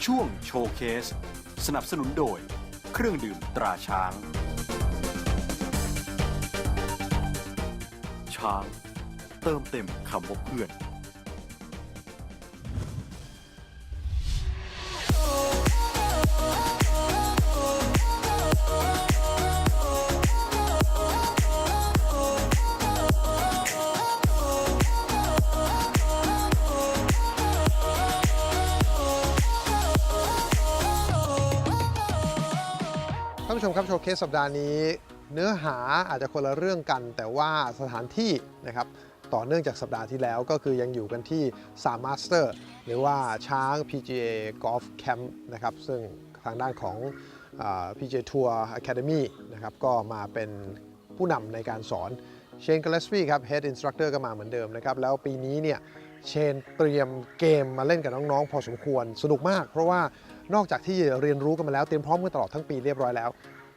ช่วงโชว์เคสสนับสนุนโดยเครื่องดื่มตราช้างช้างเติมเต็มคำว่าเพื่อนท่านผู้ชมครับโชว์เคสสัปดาห์นี้เนื้อหาอาจจะคนละเรื่องกันแต่ว่าสถานที่นะครับต่อเนื่องจากสัปดาห์ที่แล้วก็คือยังอยู่กันที่3 Master หรือว่าช้าง PGA Golf Camp นะครับซึ่งทางด้านของPGA Tour Academy นะครับก็มาเป็นผู้นำในการสอนเชน ก l ลสปีครับ Head Instructor ก็มาเหมือนเดิมนะครับแล้วปีนี้เนี่ยเชนเตรียมเกมมาเล่นกับน้องๆพอสมควรสนุกมากเพราะว่านอกจากที่เรียนรู้กันมาแล้วเตรียมพร้อมกันตลอดทั้งปีเรียบร้อยแล้ว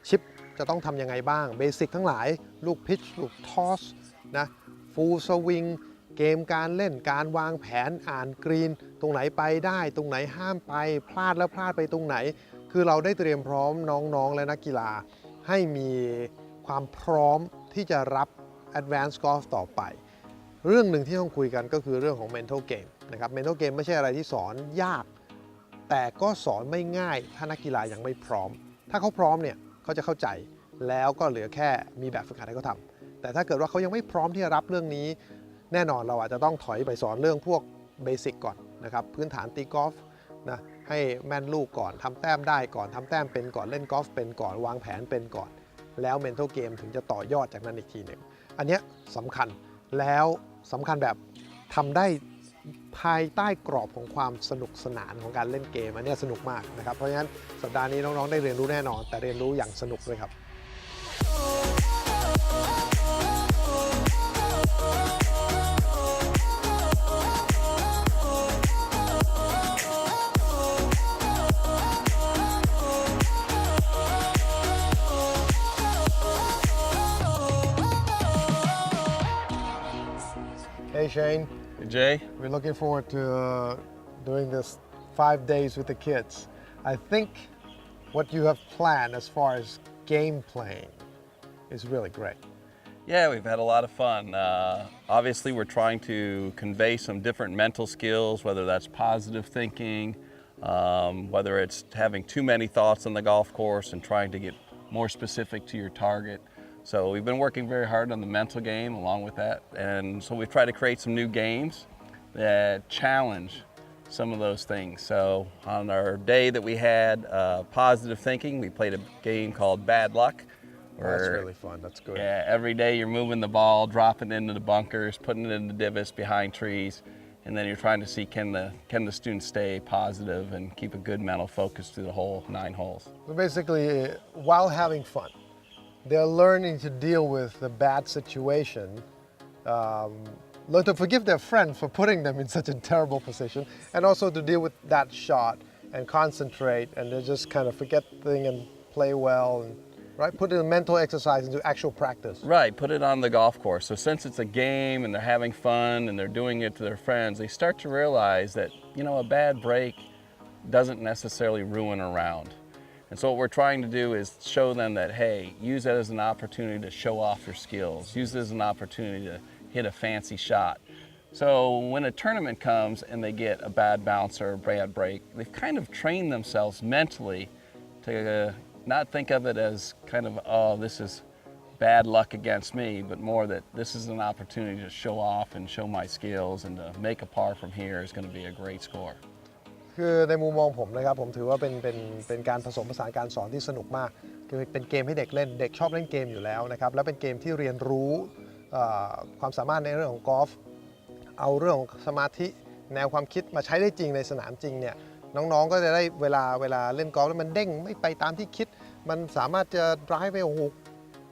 ชิปจะต้องทำยังไงบ้างเบสิกทั้งหลายลูกพิชลูกทอสนะฟูลสวิงเกมการเล่นการวางแผนอ่านกรีนตรงไหนไปได้ตรงไหนห้ามไปพลาดแล้วพลาดไปตรงไหนคือเราได้เตรียมพร้อมน้องๆและนักกีฬาให้มีความพร้อมที่จะรับ Advanced Golf ต่อไปเรื่องหนึ่งที่ต้องคุยกันก็คือเรื่องของ Mental Game นะครับ Mental Game ไม่ใช่อะไรที่สอนยากแต่ก็สอนไม่ง่ายถ้านักกีฬายังไม่พร้อมถ้าเขาพร้อมเนี่ยเขาจะเข้าใจแล้วก็เหลือแค่มีแบบฝึกหัดให้เขาทำแต่ถ้าเกิดว่าเขายังไม่พร้อมที่จะรับเรื่องนี้แน่นอนเราอาจจะต้องถอยไปสอนเรื่องพวกเบสิกก่อนนะครับพื้นฐานตีกอล์ฟนะให้แม่นลูกก่อนทำแต้มได้ก่อนทำแต้มเป็นก่อนเล่นกอล์ฟเป็นก่อนวางแผนเป็นก่อนแล้ว Mental Game ถึงจะต่อยอดจากนั้นอีกทีหนึ่งอันนี้สำคัญแล้วสำคัญแบบทำได้ภายใต้กรอบของความสนุกสนานของการเล่นเกมอันนี้สนุกมากนะครับเพราะฉะนั้นสัปดาห์นี้น้องๆได้เรียนรู้แน่นอนแต่เรียนรู้อย่างสนุกด้วยครับHey Shane. Hey Jay. We're looking forward to doing this 5 days with the kids. I think what you have planned as far as game playing is really great. Yeah, we've had a lot of fun. Obviously, we're trying to convey some different mental skills, whether that's positive thinking, whether it's having too many thoughts on the golf course and trying to get more specific to your target. So we've been working very hard on the mental game along with that. And so we've tried to create some new games that challenge some of those things. So on our day that we had positive thinking, we played a game called Bad Luck. That's really fun. That's good. Yeah, every day you're moving the ball, dropping it into the bunkers, putting it in the divots behind trees, and then you're trying to see can the students stay positive and keep a good mental focus through the whole 9 holes. So basically, while having fun, they're learning to deal with the bad situation, learn to forgive their friends for putting them in such a terrible position, and also to deal with that shot and concentrate and they just kind of forget things and play well. And, right? Put the mental exercise into actual practice. Right, put it on the golf course. So since it's a game and they're having fun and they're doing it to their friends, they start to realize that, a bad break doesn't necessarily ruin a round. And so what we're trying to do is show them that, hey, use that as an opportunity to show off your skills. Use it as an opportunity to hit a fancy shot. So when a tournament comes and they get a bad bounce or a bad break, they've kind of trained themselves mentally to not think of it as kind of, oh, this is bad luck against me, but more that this is an opportunity to show off and show my skills and to make a par from here is going to be a great score. คือในมุมมองผมนะครับผมถือว่าเป็นการผสมผสานการสอนที่สนุกมากคือเป็นเกมให้เด็กเล่นเด็กชอบเล่นเกมอยู่แล้วนะครับแล้วเป็นเกมที่เรียนรู้ความสามารถในเรื่องของกอล์ฟเอาเรื่องของสมาธิแนวความคิดมาใช้ได้จริงในสนามจริงเนี่ยน้องๆก็จะได้เวลาเล่นกอล์ฟแล้วมันเด้งไม่ไปตามที่คิดมันสามารถจะdriveไปโอ้โห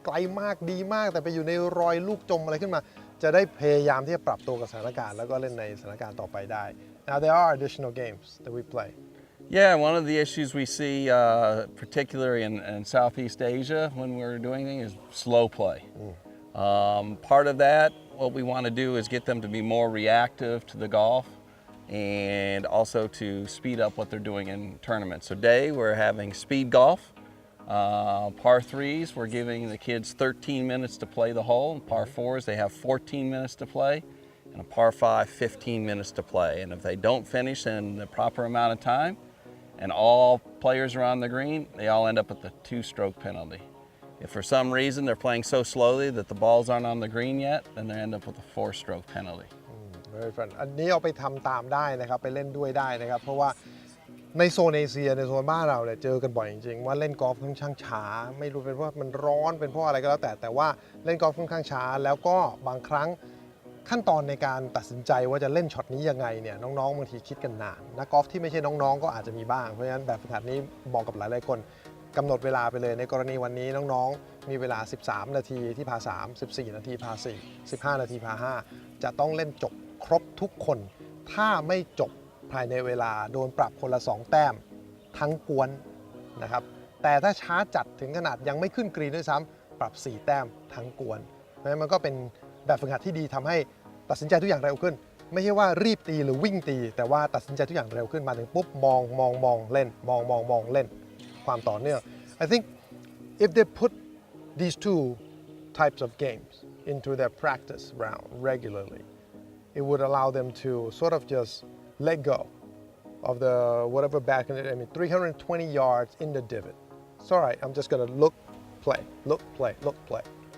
ไกลมากดีมากแต่ไปอยู่ในรอยลูกจมอะไรขึ้นมาจะได้พยายามที่จะปรับตัวกับสถานการณ์แล้วก็เล่นในสถานการณ์ต่อไปได้ Now there are additional games that we play. Yeah, one of the issues we see, particularly in Southeast Asia when we're doing things, is slow play. Part of that, what we want to do is get them to be more reactive to the golf and also to speed up what they're doing in tournaments. So today we're having speed golf. Par threes, we're giving the kids 13 minutes to play the hole. Par fours, they have 14 minutes to play. And a par five, 15 minutes to play. And if they don't finish in the proper amount of time, and all players are on the green, they all end up with the 2-stroke penalty. If for some reason they're playing so slowly that the balls aren't on the green yet, then they end up with a 4-stroke penalty. Very fun. อันนี้เอาไปทำตามได้นะครับไปเล่นด้วยได้นะครับเพราะว่าในโซนเอเชียในโซนบ้านเราเนี่ยเจอกันบ่อยจริงๆว่าเล่นกอล์ฟค่อนข้างช้าไม่รู้เป็นเพราะมันร้อนเป็นเพราะอะไรก็แล้วแต่ว่าเล่นกอล์ฟค่อนข้างช้าแล้วก็บางครั้งขั้นตอนในการตัดสินใจว่าจะเล่นช็อตนี้ยังไงเนี่ยน้องๆบางทีคิดกันนานนักกอล์ฟที่ไม่ใช่น้องๆก็อาจจะมีบ้างเพราะฉะนั้นแบบฝึกหัดนี้เหมาะกับหลายๆคนกำหนดเวลาไปเลยในกรณีวันนี้น้องๆมีเวลา13นาทีที่พา3 14นาทีพา4 15นาทีพา5จะต้องเล่นจบครบทุกคนถ้าไม่จบภายในเวลาโดนปรับคนละ2แต้มทั้งกวนนะครับแต่ถ้าช้าจัดถึงขนาดยังไม่ขึ้นกรีนด้วยซ้ำปรับ4แต้มทั้งกวนเพราะฉะนั้นมันก็เป็นแบบฝึกหัดที่ดีทำให้ตัดสินใจทุกอย่างเร็วขึ้นไม่ใช่ว่ารีบตีหรือวิ่งตีแต่ว่าตัดสินใจทุกอย่างเร็วขึ้นมาถึงปุ๊บมองเล่นมองเล่นความต่อเนื่อง I think if they put these two types of games into their practice round regularly it would allow them to sort of just let go of the whatever back in it. I mean 320 yards in the divot. It's all right. I'm just going to look, play.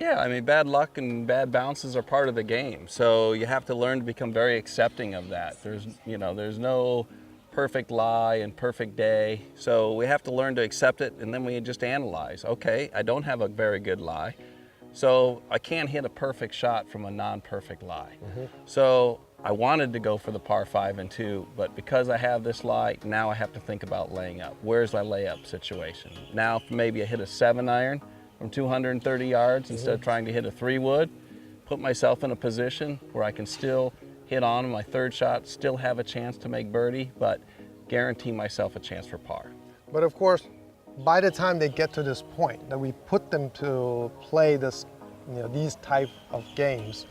Yeah, I mean, bad luck and bad bounces are part of the game. So you have to learn to become very accepting of that. There's no perfect lie and perfect day. So we have to learn to accept it, and then we just analyze. Okay, I don't have a very good lie. So I can't hit a perfect shot from a non-perfect lie. So I wanted to go for the par 5 and 2, but because I have this lie, now I have to think about laying up. Where's my layup situation? Now maybe I hit a 7-iron from 230 yards instead of trying to hit a 3-wood, put myself in a position where I can still hit on my third shot, still have a chance to make birdie, but guarantee myself a chance for par. But of course, by the time they get to this point that we put them to play this, these type of games,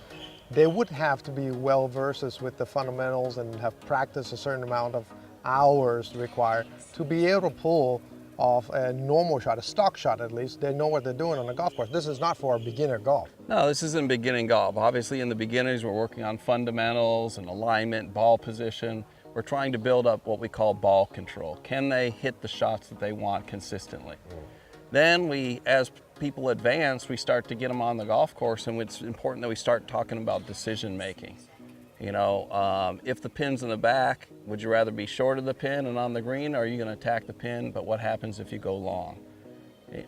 they would have to be well versed with the fundamentals and have practiced a certain amount of hours required to be able to pull off a normal shot, a stock shot at least. They know what they're doing on a golf course. This is not for a beginner golf. No, this isn't beginning golf. Obviously in the beginners, we're working on fundamentals and alignment, ball position. We're trying to build up what we call ball control. Can they hit the shots that they want consistently? Then as people advance, we start to get them on the golf course, and it's important that we start talking about decision making. If the pin's in the back, would you rather be short of the pin and on the green, or are you going to attack the pin? But what happens if you go long?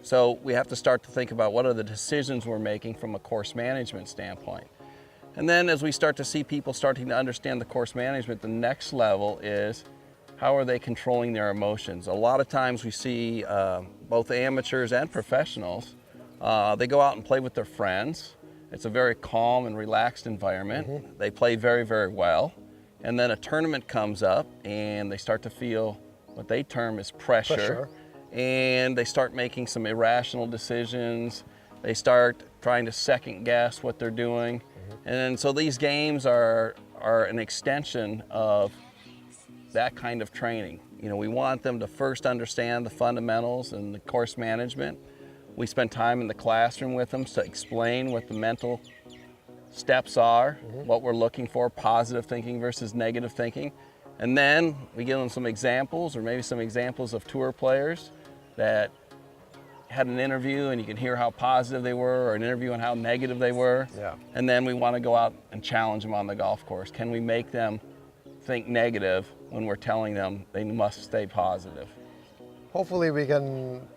So we have to start to think about what are the decisions we're making from a course management standpoint. And then as we start to see people starting to understand the course management, the next level is how are they controlling their emotions? A lot of times we see both amateurs and professionals, they go out and play with their friends. It's a very calm and relaxed environment. They play very, very well. And then a tournament comes up and they start to feel what they term as pressure. And they start making some irrational decisions. They start trying to second guess what they're doing. And so these games are an extension of that kind of training. We want them to first understand the fundamentals and the course management. We spend time in the classroom with them to explain what the mental steps are, what we're looking for, positive thinking versus negative thinking. And then we give them some examples, or maybe some examples of tour players that had an interview and you can hear how positive they were, or an interview on how negative they were. Yeah. And then we want to go out and challenge them on the golf course. Can we make them think negative when we're telling them they must stay positive? Hopefully we can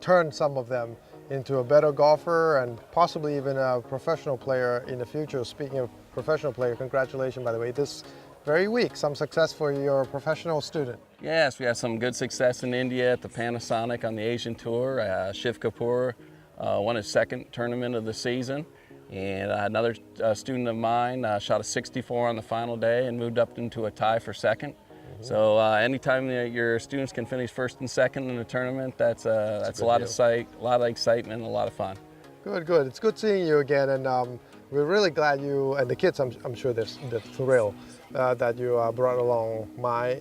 turn some of them into a better golfer and possibly even a professional player in the future. Speaking of professional player, congratulations, by the way, this very week, some success for your professional student. Yes, we had some good success in India at the Panasonic on the Asian Tour. Shiv Kapoor won his second tournament of the season. And another student of mine shot a 64 on the final day and moved up into a tie for second. So anytime your students can finish first and second in a tournament, that's a lot of excitement and a lot of fun. Good. It's good seeing you again, and we're really glad you and the kids. I'm sure there's the thrill that you brought along Mai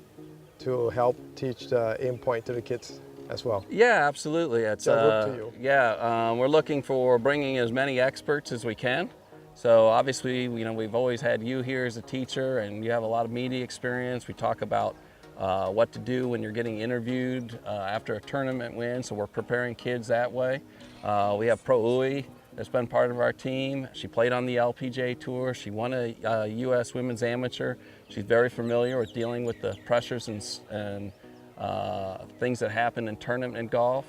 to help teach the aim point to the kids as well. Yeah, absolutely. It's to you. we're looking for bringing as many experts as we can. So obviously, we've always had you here as a teacher, and you have a lot of media experience. We talk about what to do when you're getting interviewed after a tournament win. So we're preparing kids that way. We have Pro Ui that's been part of our team. She played on the LPGA Tour. She won a U.S. Women's Amateur. She's very familiar with dealing with the pressures and things that happen in tournament golf.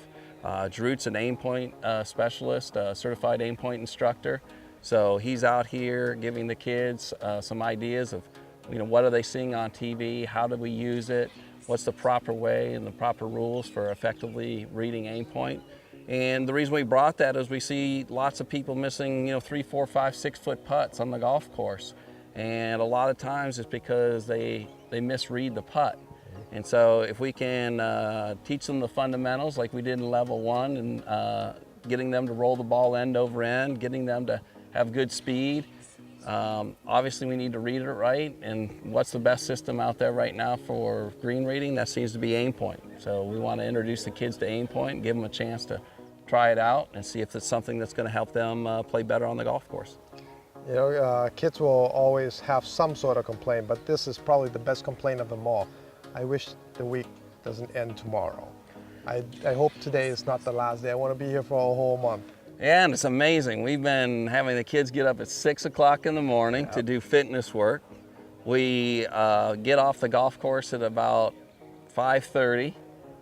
Drew's an aim point specialist, certified aim point instructor. So he's out here giving the kids some ideas of, what are they seeing on TV? How do we use it? What's the proper way and the proper rules for effectively reading aim point? And the reason we brought that is we see lots of people missing, 3, 4, 5, 6 foot putts on the golf course. And a lot of times it's because they misread the putt. And so if we can teach them the fundamentals like we did in level 1 and getting them to roll the ball end over end, getting them to have good speed. Obviously we need to read it right, and what's the best system out there right now for green reading? That seems to be aim point. So we want to introduce the kids to aim point, give them a chance to try it out and see if it's something that's going to help them play better on the golf course. Kids will always have some sort of complaint, but this is probably the best complaint of them all. I wish the week doesn't end tomorrow. I hope today is not the last day. I want to be here for a whole month. And it's amazing. We've been having the kids get up at 6 o'clock in the morning to do fitness work. We get off the golf course at about 5:30.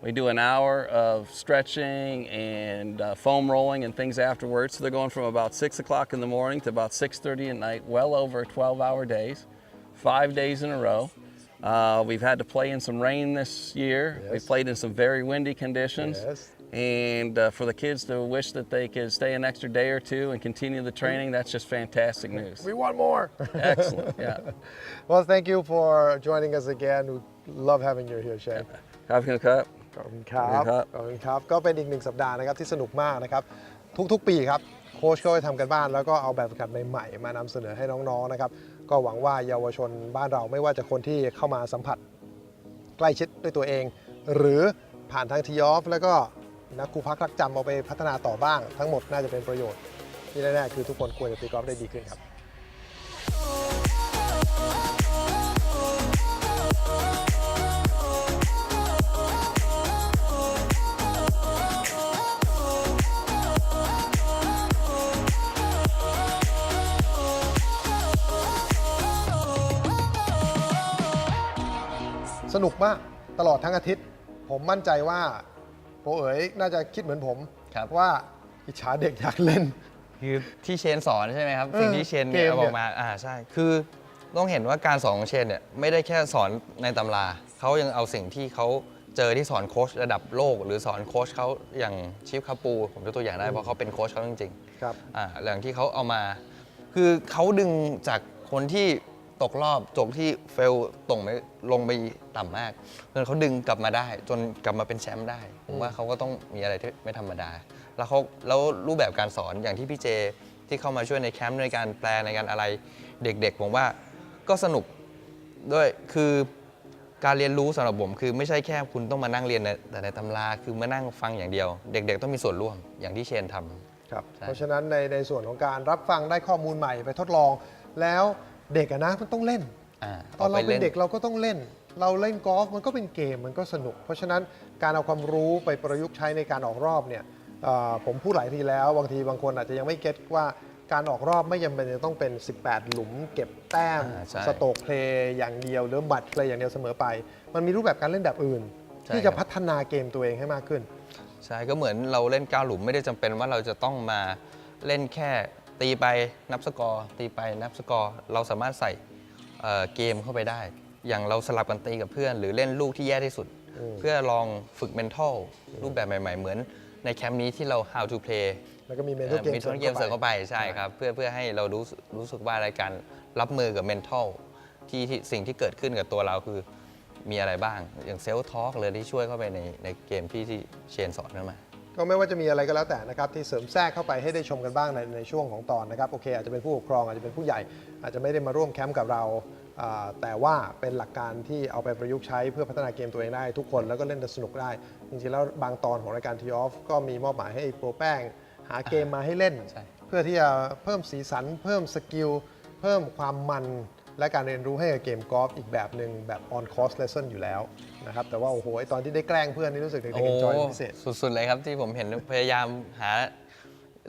We do an hour of stretching and foam rolling and things afterwards. So they're going from about 6 o'clock in the morning to about 6:30 at night, well over 12-hour days, 5 days in a row. We've had to play in some rain this year. Yes. We've played in some very windy conditions. Yes. And for the kids to wish that they could stay an extra day or two and continue the training, that's just fantastic news. We want more. Excellent, yeah. Well, thank you for joining us again. We love having you here, Shane. ครับคุณครับ ขอบคุณครับ ขอบคุณครับ ขอบคุณครับ ก็เป็นอีก1 สัปดาห์นะครับที่สนุกมากนะครับ ทุกๆปีครับโค้ชก็ไปทำกันบ้านแล้วก็เอาแบบฝึกหัดใหม่ๆมานำเสนอให้น้องๆนะครับก็หวังว่าเยาวชนบ้านเราไม่ว่าจะคนที่เข้ามาสัมผัสใกล้ชิดด้วยตัวเอง หรือผ่านทางทีออฟแล้วก็นักครูพักรักจำเอาไปพัฒนาต่อบ้างทั้งหมดน่าจะเป็นประโยชน์ที่แน่ๆคือทุกคนควรจะตีกอล์ฟได้ดีขึ้นครับสนุกมากตลอดทั้งอาทิตย์ผมมั่นใจว่าโปเอ๋ยน่าจะคิดเหมือนผมว่าอิจฉาเด็กอยากเล่นคือที่เชนสอนใช่ไหมครับสิ่งที่เชนเนี่ยบอกมาใช่คือต้องเห็นว่าการสอนของเชนเนี่ยไม่ได้แค่สอนในตำราเขายังเอาสิ่งที่เขาเจอที่สอนโค้ชระดับโลกหรือสอนโค้ชเขาอย่างชิฟคาปูผมยกตัวอย่างได้เพราะเขาเป็นโค้ชเขาจริงๆครับอย่างที่เขาเอามาคือเขาดึงจากคนที่ตกรอบจบที่เฟลตกไม่ลงไปต่ำมากจนเขาดึงกลับมาได้จนกลับมาเป็นแชมป์ได้ผมว่าเขาก็ต้องมีอะไรที่ไม่ธรรมดาแล้วรูปแบบการสอนอย่างที่พี่เจที่เข้ามาช่วยในแคมป์ในการแปลในการอะไรเด็กๆผมว่าก็สนุกด้วยคือการเรียนรู้สำหรับผมคือไม่ใช่แค่คุณต้องมานั่งเรียนแต่ในตำราคือมานั่งฟังอย่างเดียวเด็กๆต้องมีส่วนร่วมอย่างที่เชนทำครับเพราะฉะนั้นในส่วนของการรับฟังได้ข้อมูลใหม่ไปทดลองแล้วเด็กนะมันต้องเล่นตอนเราเป็นเด็กเราก็ต้องเล่นเราเล่นกอล์ฟมันก็เป็นเกมมันก็สนุกเพราะฉะนั้นการเอาความรู้ไปประยุกต์ใช้ในการออกรอบเนี่ยผมพูดหลายทีแล้วบางคนอาจจะยังไม่เก็ตว่าการออกรอบไม่จำเป็นจะต้องเป็น18หลุมเก็บแต้มสโตรกเพลย์อย่างเดียวหรือบัตรเพลย์อย่างเดียวเสมอไปมันมีรูปแบบการเล่นแบบอื่นที่จะพัฒนาเกมตัวเองให้มากขึ้นใช่ก็เหมือนเราเล่น9หลุมไม่ได้จำเป็นว่าเราจะต้องมาเล่นแค่ตีไปนับสกอร์ตีไปนับสกอร์เราสามารถใส่เกมเข้าไปได้อย่างเราสลับกันตีกับเพื่อนหรือเล่นลูกที่แย่ที่สุดเพื่อลองฝึก mental รูปแบบใหม่ๆเหมือนในแคมป์นี้ที่เรา how to play แล้วก็มี mental game เสริมเข้าไปใช่ครับเพื่อให้เรารู้สึกว่าในการรับมือกับ mental ที่สิ่งที่เกิดขึ้นกับตัวเราคือมีอะไรบ้างอย่าง self talk เลยที่ช่วยเข้าไปในเกมที่เชนสอนขึ้นมา ก็ไม่ว่าจะมีอะไรก็แล้วแต่นะครับที่เสริมแทรกเข้าไปให้ได้ชมกันบ้างในช่วงของตอนนะครับโอเคอาจจะเป็นผู้ปกครองอาจจะเป็นผู้ใหญ่อาจจะไม่ได้มาร่วมแคมป์กับเราแต่ว่าเป็นหลักการที่เอาไปประยุกต์ใช้เพื่อพัฒนาเกมตัวเองได้ทุกคนแล้วก็เล่นสนุกได้จริงๆแล้วบางตอนของรายการทีออฟก็มีมอบหมายให้โปรแป้งหาเกมมาให้เล่นเพื่อที่จะเพิ่มสีสันเพิ่มสกิลเพิ่มความมันและการเรียนรู้ให้กับเกมกอล์ฟอีกแบบหนึ่งแบบ on course lesson อยู่แล้วนะครับแต่ว่าโอ้โหตอนที่ได้แกล้งเพื่อนนี่รู้สึกเด็กๆ enjoy เป็นพิเศษสุดๆเลยครับที่ผมเห็นพยายามหา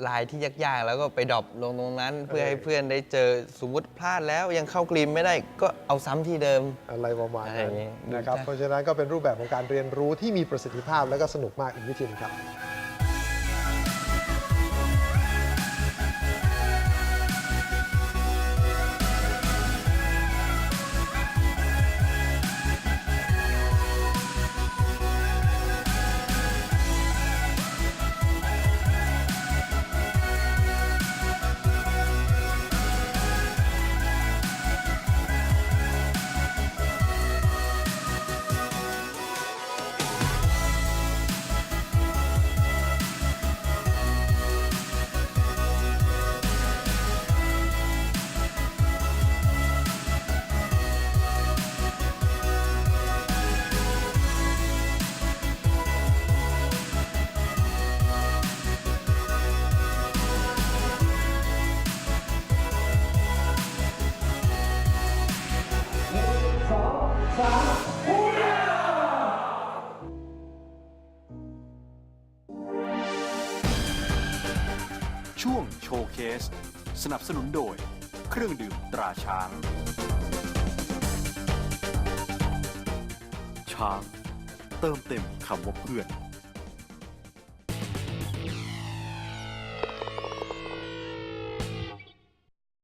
ลายที่ยากๆแล้วก็ไปดรอปลงตรงนั้นเพื่อให้เพื่อนได้เจอสมมติพลาดแล้วยังเข้ากรีมไม่ได้ก็เอาซ้ำที่เดิมอะไรประมาณนั้นนะครับเพราะฉะนั้นก็เป็นรูปแบบของการเรียนรู้ที่มีประสิทธิภาพและก็สนุกมากอีกวิธีนึงครับช่วงโชว์เคสสนับสนุนโดยเครื่องดื่มตราช้าง ช้างเติมเต็มคำว่าเพื่อน